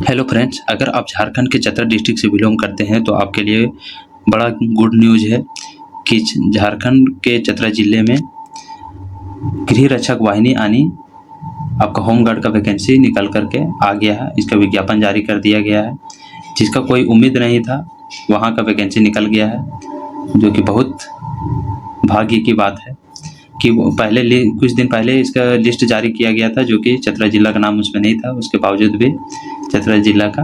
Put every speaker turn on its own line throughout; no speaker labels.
Hello friends, अगर आप झारखंड के चतरा डिस्ट्रिक्ट से बिलोंग करते हैं तो आपके लिए बड़ा गुड न्यूज़ है कि झारखंड के चतरा ज़िले में गृह रक्षक वाहिनी यानी आपका होमगार्ड का वैकेंसी निकल करके आ गया है। इसका विज्ञापन जारी कर दिया गया है। जिसका कोई उम्मीद नहीं था वहाँ का वैकेंसी निकल गया है, जो कि बहुत भाग्य की बात है कि वो कुछ दिन पहले इसका लिस्ट जारी किया गया था, जो कि चतरा ज़िला का नाम उसमें नहीं था। उसके बावजूद भी चतरा ज़िला का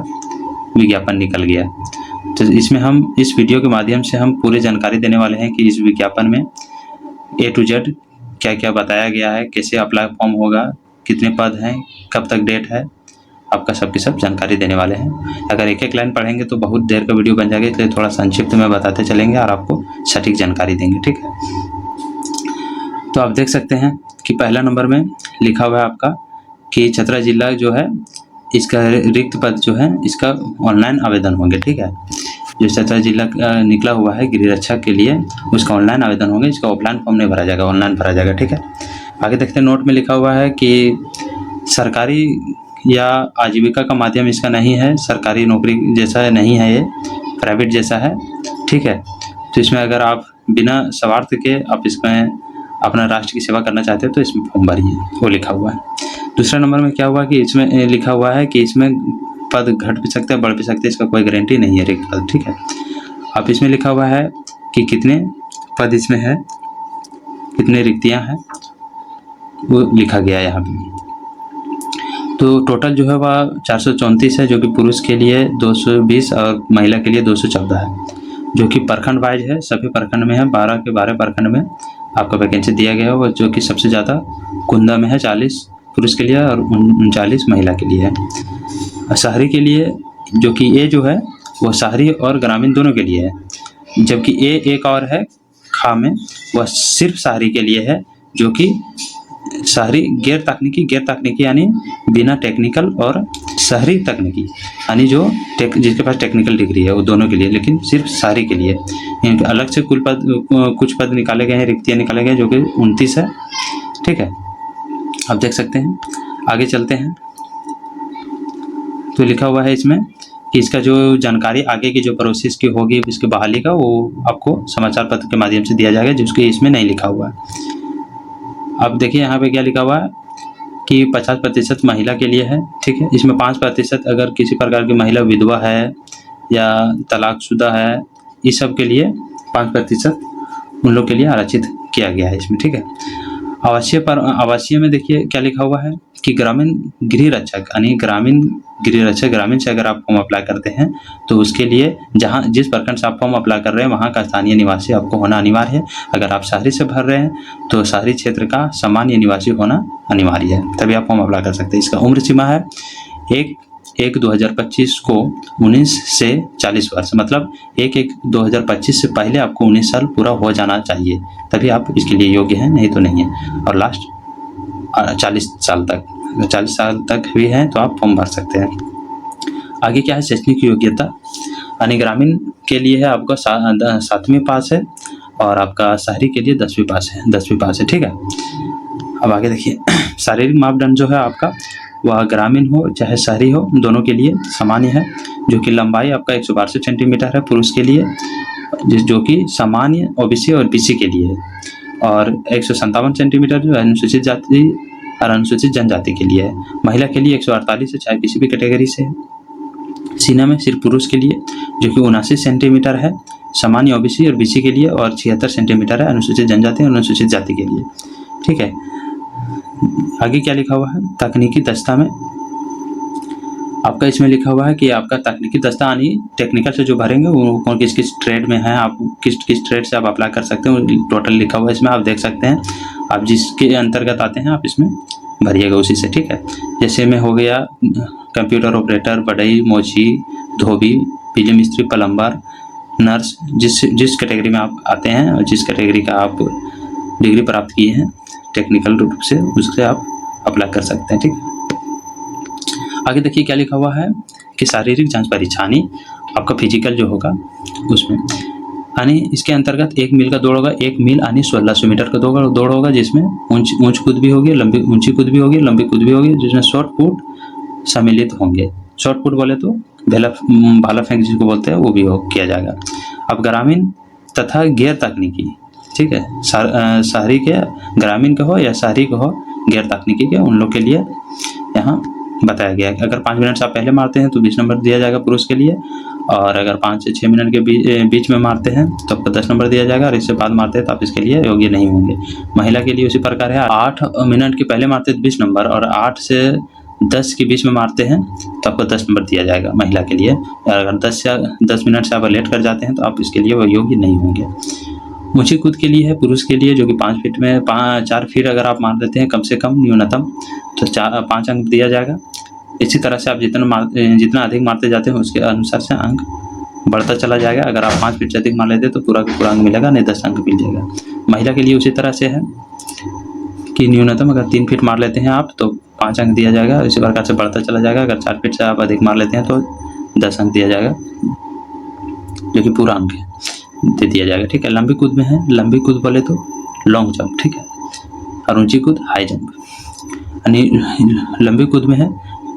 विज्ञापन निकल गया। तो इसमें हम इस वीडियो के माध्यम से हम पूरी जानकारी देने वाले हैं कि इस विज्ञापन में A to Z क्या क्या बताया गया है, कैसे अप्लाई फॉर्म होगा, कितने पद हैं, कब तक डेट है, आपका सबकी सब जानकारी देने वाले हैं। अगर एक एक लाइन पढ़ेंगे तो बहुत देर का वीडियो बन जाएगा, इसलिए थोड़ा संक्षिप्त में बताते चलेंगे और आपको सटीक जानकारी देंगे, ठीक है। तो आप देख सकते हैं कि पहला नंबर में लिखा हुआ है आपका कि चतरा जिला जो है इसका रिक्त पद जो है इसका ऑनलाइन आवेदन होंगे, ठीक है। जो चतरा जिला निकला हुआ है गृह रक्षक के लिए उसका ऑनलाइन आवेदन होंगे। इसका ऑफलाइन फॉर्म नहीं भरा जाएगा, ऑनलाइन भरा जाएगा, ठीक है। आगे देखते हैं, नोट में लिखा हुआ है कि सरकारी या आजीविका का माध्यम इसका नहीं है, सरकारी नौकरी जैसा नहीं है, ये प्राइवेट जैसा है, ठीक है। तो इसमें अगर आप बिना स्वार्थ के आप इसमें अपना राष्ट्र की सेवा करना चाहते हैं तो इसमें फॉर्म भरिए, वो लिखा हुआ है। दूसरा नंबर में क्या हुआ कि इसमें लिखा हुआ है कि इसमें पद घट भी सकते हैं, बढ़ भी सकते हैं, इसका कोई गारंटी नहीं है रिक्त पद, ठीक है। अब इसमें लिखा हुआ है कि कितने पद इसमें है, कितने रिक्तियां हैं, वो लिखा गया है यहाँ पे। तो टोटल जो है वह 434 है, जो कि पुरुष के लिए 220 और महिला के लिए 214 है, जो कि प्रखंड वाइज है। सभी प्रखंड में है, 12 के 12 प्रखंड में आपका वैकेंसी दिया गया है, जो कि सबसे ज़्यादा कुंदा में है, 40 पुरुष के लिए और 39 महिला के लिए है। शहरी के लिए जो कि ए जो है वो शहरी और ग्रामीण दोनों के लिए है, जबकि ए एक और है खा में, वह सिर्फ शहरी के लिए है, जो कि शहरी गैर तकनीकी यानी बिना टेक्निकल और शहरी तकनीकी यानी जो जिसके पास टेक्निकल डिग्री है वो दोनों के लिए, लेकिन सिर्फ शहरी के लिए अलग से कुछ पद निकाले गए हैं, रिक्तियाँ निकाले गए, जो कि 29 है, ठीक है। आप देख सकते हैं, आगे चलते हैं। तो लिखा हुआ है इसमें कि इसका जो जानकारी आगे की जो प्रोसेस की होगी इसके बहाली का, वो आपको समाचार पत्र के माध्यम से दिया जाएगा, जिसके इसमें नहीं लिखा हुआ है। अब देखिए यहाँ पे क्या लिखा हुआ है कि 50% महिला के लिए है, ठीक है। इसमें 5% अगर किसी प्रकार की महिला विधवा है या तलाकशुदा है, इस सब के लिए 5% उन लोग के लिए आरक्षित किया गया है इसमें, ठीक है। आवासीय में देखिए क्या लिखा हुआ है कि ग्रामीण गृह रक्षक यानी ग्रामीण गृह रक्षक, ग्रामीण से अगर आप फॉर्म अप्लाई करते हैं तो उसके लिए जहां जिस प्रखंड से आप फॉर्म अप्लाई कर रहे हैं वहां का स्थानीय निवासी आपको होना अनिवार्य है। अगर आप शहरी से भर रहे हैं तो शहरी क्षेत्र का सामान्य निवासी होना अनिवार्य है, तभी आप फॉर्म अप्लाई कर सकते हैं। इसका उम्र सीमा है 1/1/2025 को 19 से 40 वर्ष, मतलब 1/1/2025 से पहले आपको 19 साल पूरा हो जाना चाहिए, तभी आप इसके लिए योग्य हैं, नहीं तो नहीं है। और लास्ट 40 साल तक, 40 साल तक भी हैं तो आप फॉर्म भर सकते हैं। आगे क्या है, शैक्षणिक योग्यता यानी ग्रामीण के लिए है आपका 7वीं पास है और आपका शहरी के लिए 10वीं पास है, ठीक है। अब आगे देखिए, शारीरिक मापदंड जो है आपका वह ग्रामीण हो चाहे शहरी हो दोनों के लिए सामान्य है, जो कि लंबाई आपका 162 सेंटीमीटर है पुरुष के लिए, जो कि सामान्य ओबीसी और बीसी के लिए है, और 157 सेंटीमीटर जो अनुसूचित जाति और अनुसूचित जनजाति के लिए है। महिला के लिए 148 है, चाहे किसी भी कैटेगरी से है। सीना में सिर्फ पुरुष के लिए, जो कि 79 सेंटीमीटर है सामान्य ओबीसी और बीसी के लिए, और 76 सेंटीमीटर है अनुसूचित जनजाति और अनुसूचित जाति के लिए, ठीक है। आगे क्या लिखा हुआ है, तकनीकी दस्ता में आपका इसमें लिखा हुआ है कि आपका तकनीकी दस्ता यानी टेक्निकल से जो भरेंगे वो कौन किस ट्रेड में है, आप किस ट्रेड से आप अप्लाई कर सकते हैं, टोटल लिखा हुआ है इसमें, आप देख सकते हैं। आप जिसके अंतर्गत आते हैं आप इसमें भरिएगा उसी से, ठीक है। जैसे में हो गया कंप्यूटर ऑपरेटर, बढ़ई, मोची, धोबी, बिजली मिस्त्री, प्लम्बर, नर्स, जिस कैटेगरी में आप आते हैं और जिस कैटेगरी का आप डिग्री प्राप्त किए हैं टेक्निकल रूप से, उससे आप अप्लाई कर सकते हैं, ठीक है। आगे देखिए क्या लिखा हुआ है कि शारीरिक जांच परीक्षा यानी आपका फिजिकल जो होगा उसमें यानी इसके अंतर्गत 1 मील का दौड़ होगा, 1 मील यानी 1600 मीटर का दौड़ होगा, जिसमें ऊंच कूद भी होगी, ऊंची कूद भी होगी, लंबी कूद भी होगी, जिसमें शॉर्ट पुट सम्मिलित होंगे, शॉट पुट बोले तो भाला फेंक जिसको बोलते हैं वो भी किया जाएगा। अब ग्रामीण तथा गैर तकनीकी, ठीक है, शहरी के, ग्रामीण का हो या शहरी का हो, गैर तकनीकी के, उन लोग के लिए यहाँ बताया गया है। अगर 5 मिनट से आप पहले मारते हैं तो 20 नंबर दिया जाएगा पुरुष के लिए, और अगर 5 से 6 मिनट के बीच में मारते हैं तो आपको 10 नंबर दिया जाएगा, और इससे बाद मारते हैं तो आप इसके लिए योग्य नहीं होंगे। महिला के लिए उसी प्रकार है, 8 मिनट के पहले मारते हैं तो 20 नंबर, और 8 से 10 के बीच में मारते हैं तो आपको 10 नंबर दिया जाएगा महिला के लिए। और अगर 10 मिनट से आप लेट कर जाते हैं तो आप इसके लिए वो योग्य नहीं होंगे। ऊंची कूद के लिए है पुरुष के लिए, जो कि 5 फीट में 4 फीट अगर आप मार देते हैं कम से कम न्यूनतम, तो 5 अंक दिया जाएगा। इसी तरह से आप जितना अधिक मारते जाते हैं उसके अनुसार से अंक बढ़ता चला जाएगा। अगर आप 5 फीट से अधिक मार लेते हैं तो पूरा का पूरा अंक मिलेगा, नहीं 10 अंक मिल जाएगा। महिला के लिए उसी तरह से है कि न्यूनतम अगर 3 फीट मार लेते हैं आप तो 5 अंक दिया जाएगा, इसी प्रकार से बढ़ता चला जाएगा। अगर 4 फीट से आप अधिक मार लेते हैं तो 10 अंक दिया जाएगा, जो कि पूरा अंक दे दिया जाएगा, ठीक है। लंबी कूद में है, लंबी कूद बोले तो लॉन्ग जंप, ठीक है, और ऊंची कूद हाई जंप। यानी लंबी कूद में है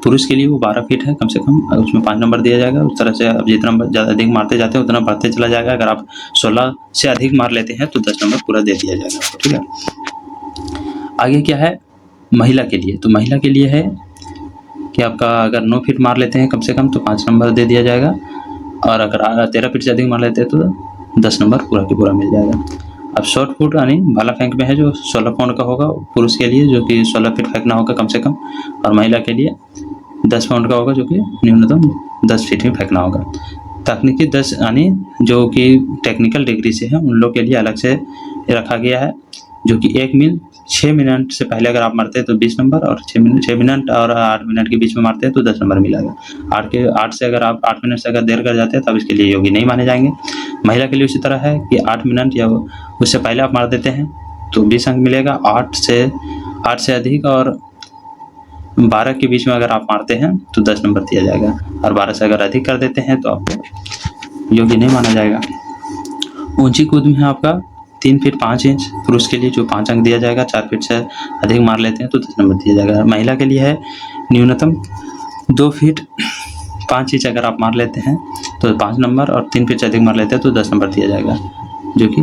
पुरुष के लिए वो 12 फीट है कम से कम, उसमें 5 नंबर दिया जाएगा। उस तरह से आप जितना ज़्यादा अधिक मारते जाते हैं उतना बढ़ते चला जाएगा। अगर आप 16 से अधिक मार लेते हैं तो 10 नंबर पूरा दे दिया जाएगा आपको, ठीक है। आगे क्या है महिला के लिए, तो महिला के लिए है कि आपका अगर 9 फीट मार लेते हैं कम से कम तो 5 नंबर दे दिया जाएगा, और अगर 13 फीट से अधिक मार लेते हैं तो 10 नंबर पूरा के पूरा मिल जाएगा। अब शॉर्ट पुट यानी भाला फेंक में है जो 16 पाउंड का होगा पुरुष के लिए, जो कि 16 फीट फेंकना होगा कम से कम, और महिला के लिए 10 पाउंड का होगा, जो कि न्यूनतम 10 फीट में फेंकना होगा। तकनीकी 10 यानी जो कि टेक्निकल डिग्री से है उन लोग के लिए अलग से रखा गया है, जो कि 1 मील 6 मिनट से पहले अगर आप मारते हैं तो 20 नंबर, और 6 मिनट और 8 मिनट के बीच में मारते हैं तो 10 नंबर मिलेगा। 8 से अगर आप 8 मिनट से अगर देर कर जाते हैं तब इसके लिए योग्य नहीं माने जाएंगे। महिला के लिए उसी तरह है कि 8 मिनट या उससे पहले आप मार देते हैं तो 20 अंक मिलेगा। 8 से अधिक और 12 के बीच में अगर आप मारते हैं तो 10 नंबर दिया जाएगा, और 12 से अगर अधिक कर देते हैं तो आपको योग्य नहीं माना जाएगा। ऊंची कूद में है आपका 3 फीट 5 इंच पुरुष के लिए, जो 5 अंक दिया जाएगा। 4 फीट से अधिक मार लेते हैं तो 10 नंबर दिया जाएगा। महिला के लिए है न्यूनतम 2 फीट 5 इंच अगर आप मार लेते हैं तो 5 नंबर, और 3 फीट से अधिक मार लेते हैं तो 10 नंबर दिया जाएगा, जो कि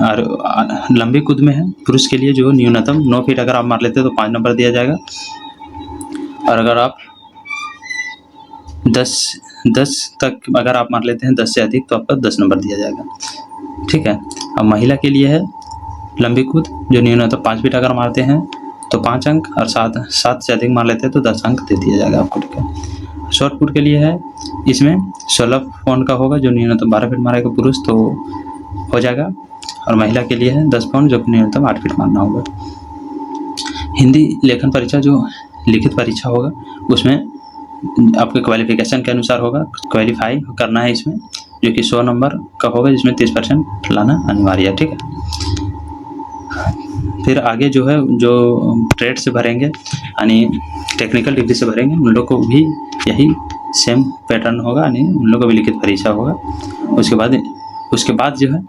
और लंबी कूद में है पुरुष के लिए, जो न्यूनतम 9 फीट अगर आप मार लेते हैं तो 5 नंबर दिया जाएगा, और अगर आप 10 तक अगर आप मार लेते हैं 10 से अधिक तो आपका 10 नंबर दिया जाएगा, ठीक है। अब महिला के लिए है लंबी कूद, जो न्यूनतम 5 फीट अगर मारते हैं तो 5 अंक, और 7 से अधिक मार लेते हैं तो 10 अंक दे दिया जाएगा आपको, ठीक है। शॉर्ट पुट के लिए है, इसमें 16 पाउंड का होगा, जो न्यूनतम 12 फीट मारेगा पुरुष तो हो जाएगा, और महिला के लिए है 10 पाउंड, जो न्यूनतम 8 फीट मारना होगा। हिंदी लेखन परीक्षा जो लिखित परीक्षा होगा उसमें आपके क्वालिफिकेशन के अनुसार होगा, क्वालिफाई करना है इसमें, जो कि 100 नंबर का होगा, जिसमें 30% लाना अनिवार्य है, ठीक है। फिर आगे जो है जो ट्रेड से भरेंगे यानी टेक्निकल डिग्री से भरेंगे उन लोग को भी यही सेम पैटर्न होगा, यानी उन लोग को भी लिखित परीक्षा होगा। उसके बाद जो है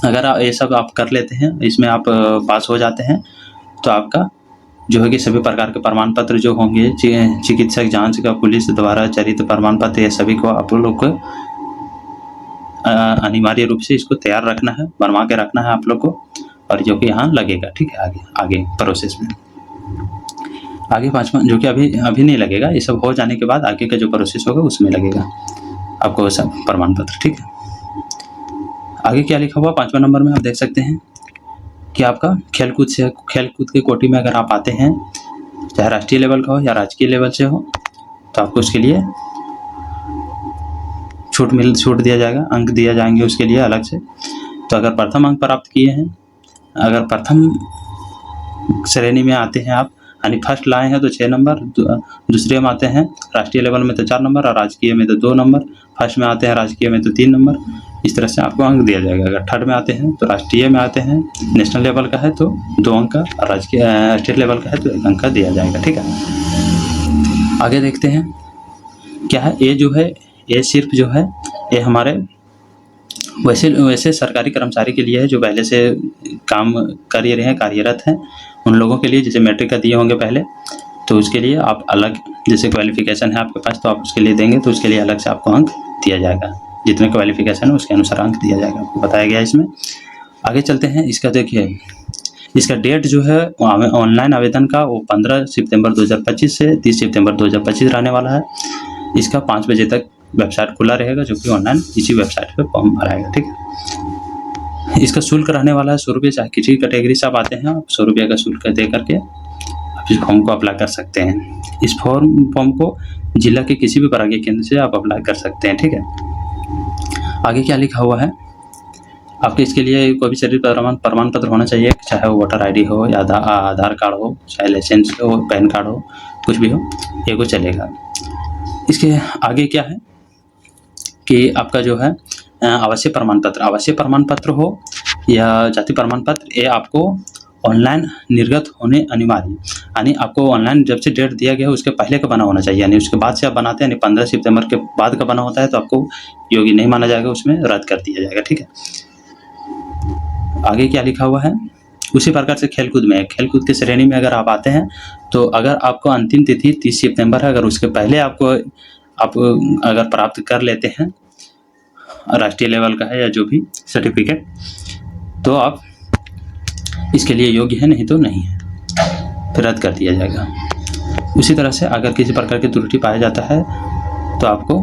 अगर ये सब आप कर लेते हैं, इसमें आप पास हो जाते हैं तो आपका जो है कि सभी प्रकार के प्रमाण पत्र जो होंगे, चिकित्सक जांच का, पुलिस द्वारा चरित्र प्रमाण पत्र, ये सभी को आप लोग को अनिवार्य रूप से इसको तैयार रखना है, बनवा के रखना है आप लोग को, और जो कि यहाँ लगेगा, ठीक है। आगे प्रोसेस में आगे 5वां जो कि अभी नहीं लगेगा, ये सब हो जाने के बाद आगे का जो प्रोसेस होगा उसमें लगेगा आपको सब प्रमाण पत्र, ठीक है। आगे क्या लिखा हुआ 5वां नंबर में आप देख सकते हैं कि आपका खेलकूद के कोटि में अगर आप आते हैं, चाहे राष्ट्रीय लेवल का हो या राजकीय लेवल से हो, तो आपको उसके लिए छूट दिया जाएगा, अंक दिया जाएंगे उसके लिए अलग से। तो अगर प्रथम अंक प्राप्त किए हैं, अगर प्रथम श्रेणी में आते हैं आप, यानी फर्स्ट लाए हैं तो 6 नंबर, दूसरे में आते हैं राष्ट्रीय लेवल में तो 4 नंबर, और राजकीय में तो 2 नंबर, फर्स्ट में आते हैं राजकीय में तो 3 नंबर, इस तरह से आपको अंक दिया जाएगा। अगर थर्ड में आते हैं तो राष्ट्रीय में आते हैं, नेशनल लेवल का है तो 2 अंक का, और राजकीय स्टेट लेवल का है तो 1 अंक का दिया जाएगा, ठीक है। आगे देखते हैं क्या है, ये जो है ये सिर्फ जो है ये हमारे वैसे सरकारी कर्मचारी के लिए है जो पहले से काम कर रहे हैं, कार्यरत हैं, उन लोगों के लिए, जैसे मैट्रिक का दिए होंगे पहले, तो उसके लिए आप अलग जैसे क्वालिफिकेशन है आपके पास तो आप उसके लिए देंगे तो उसके लिए अलग से आपको अंक दिया जाएगा, जितने क्वालिफिकेशन है उसके अनुसार अंक दिया जाएगा, आपको बताया गया है इसमें। आगे चलते हैं। इसका देखिए, इसका डेट जो है ऑनलाइन आवेदन का वो 15 सितंबर 2025 से 30 सितंबर 2025 रहने वाला है। इसका 5 बजे तक वेबसाइट खुला रहेगा, जो कि ऑनलाइन इसी वेबसाइट पे फॉर्म भराएगा, ठीक है। इसका शुल्क रहने वाला है 100 रुपये, चाहे किसी कैटेगरी से आप आते हैं, आप 100 रुपये का शुल्क दे करके आप इस फॉर्म को अप्लाई कर सकते हैं। इस फॉर्म को जिला के किसी भी परागी केंद्र से आप अप्लाई कर सकते हैं, ठीक है। आगे क्या लिखा हुआ है, आपके इसके लिए कोई भी शरीर प्रमाण पत्र होना चाहिए, चाहे वो वोटर आईडी हो या आधार कार्ड हो, चाहे लाइसेंस हो, पैन कार्ड हो, कुछ भी हो, ये को चलेगा। इसके आगे क्या है कि आपका जो है आवासीय प्रमाण पत्र हो या जाति प्रमाण पत्र, ये आपको ऑनलाइन निर्गत होने अनिवार्य, यानी आपको ऑनलाइन जब से डेट दिया गया है उसके पहले का बना होना चाहिए, यानी उसके बाद से आप बनाते हैं, यानी 15 सितंबर के बाद का बना होता है तो आपको योग्य नहीं माना जाएगा, उसमें रद्द कर दिया जाएगा, ठीक है। आगे क्या लिखा हुआ है, उसी प्रकार से खेलकूद में, खेलकूद की श्रेणी में अगर आप आते हैं तो अगर आपको अंतिम तिथि 30 सितंबर है, अगर उसके पहले आप अगर प्राप्त कर लेते हैं राष्ट्रीय लेवल का है या जो भी सर्टिफिकेट, तो आप इसके लिए योग्य है, नहीं तो नहीं है, फिर रद्द कर दिया जाएगा। उसी तरह से अगर किसी प्रकार की त्रुटि पाया जाता है तो आपको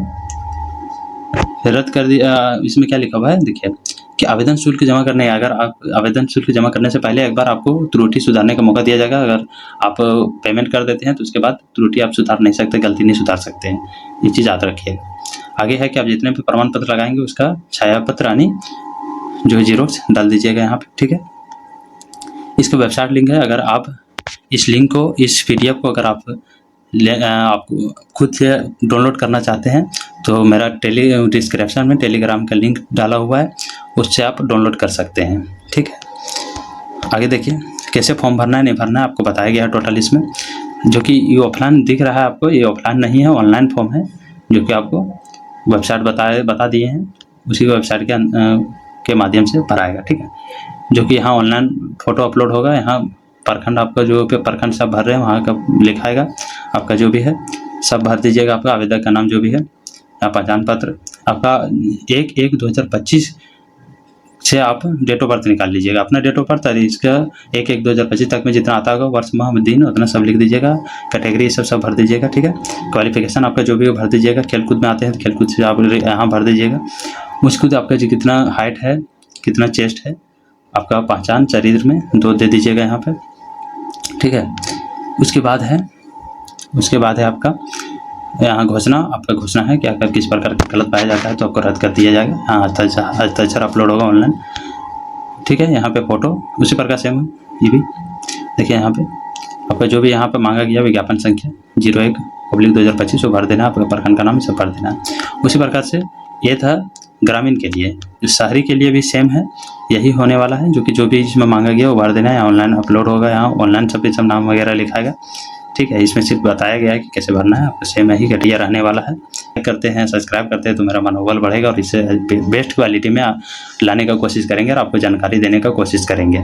रद्द कर दिया। इसमें क्या लिखा हुआ है देखिए कि आवेदन शुल्क जमा करने, अगर आप आवेदन शुल्क जमा करने से पहले एक बार आपको त्रुटि सुधारने का मौका दिया जाएगा। अगर आप पेमेंट कर देते हैं तो उसके बाद त्रुटि आप सुधार नहीं सकते, गलती नहीं सुधार सकते हैं, ये चीज़ याद रखिएगा। आगे है कि आप जितने भी प्रमाण पत्र लगाएंगे उसका छाया पत्र यानी जो है जीरोक्स डाल दीजिएगा यहाँ पे, ठीक है। इसका वेबसाइट लिंक है, अगर आप इस लिंक को, इस PDF को अगर आप खुद से डाउनलोड करना चाहते हैं तो मेरा डिस्क्रिप्शन में टेलीग्राम का लिंक डाला हुआ है, उससे आप डाउनलोड कर सकते हैं, ठीक है। आगे देखिए कैसे फॉर्म भरना है नहीं भरना है आपको बताया गया है टोटल इसमें, जो कि ये ऑफलाइन दिख रहा है आपको, ये ऑफलाइन नहीं है, ऑनलाइन फॉर्म है, जो कि आपको वेबसाइट बता दिए हैं, उसी वेबसाइट के माध्यम से भराएगा, ठीक है। जो कि यहाँ ऑनलाइन फ़ोटो अपलोड होगा, यहाँ प्रखंड आपका जो पे प्रखंड सब भर रहे हैं वहाँ का लिखाएगा, आपका जो भी है सब भर दीजिएगा, आपका आवेदक का नाम जो भी है, पहचान पत्र आपका 1/1/2025 से आप डेट ऑफ बर्थ निकाल लीजिएगा, अपना डेट ऑफ बर्थ और इसका 1/1/2025 तक में जितना आता होगा वर्ष माह दिन उतना सब लिख दीजिएगा, कैटेगरी सब भर दीजिएगा, ठीक है। क्वालिफिकेशन आपका जो भी हो भर दीजिएगा, खेलकूद में आते हैं तो खेलकूद से आप यहाँ भर दीजिएगा। उसके बाद आपका जो कितना हाइट है, कितना चेस्ट है, आपका पहचान चरित्र में 2 दे दीजिएगा यहाँ पे, ठीक है। उसके बाद है आपका यहाँ घोषणा, आपका घोषणा है कि अगर किस प्रकार का गलत पाया जाता है तो आपको रद्द कर दिया जाएगा। हाँ, हस्ताक्षर अपलोड होगा ऑनलाइन, ठीक है। यहाँ पे फोटो उसी प्रकार सेम है, ये भी देखिए यहाँ पे आपका जो भी यहाँ पे मांगा गया विज्ञापन संख्या 01/2025 वो भर देना, आपका प्रखंड का नाम सब भर देना। उसी प्रकार से ये था ग्रामीण के लिए, जो शहरी के लिए भी सेम है, यही होने वाला है, जो कि जो भी इसमें मांगा गया वो भर देना है, ऑनलाइन अपलोड होगा, यहाँ ऑनलाइन सब नाम वगैरह लिखाएगा, ठीक है। इसमें सिर्फ बताया गया है कि कैसे भरना है, आपको सेम ही घटिया रहने वाला है। करते हैं, सब्सक्राइब करते हैं तो मेरा मनोबल बढ़ेगा और इससे बेस्ट क्वालिटी में लाने का कोशिश करेंगे और आपको जानकारी देने का कोशिश करेंगे।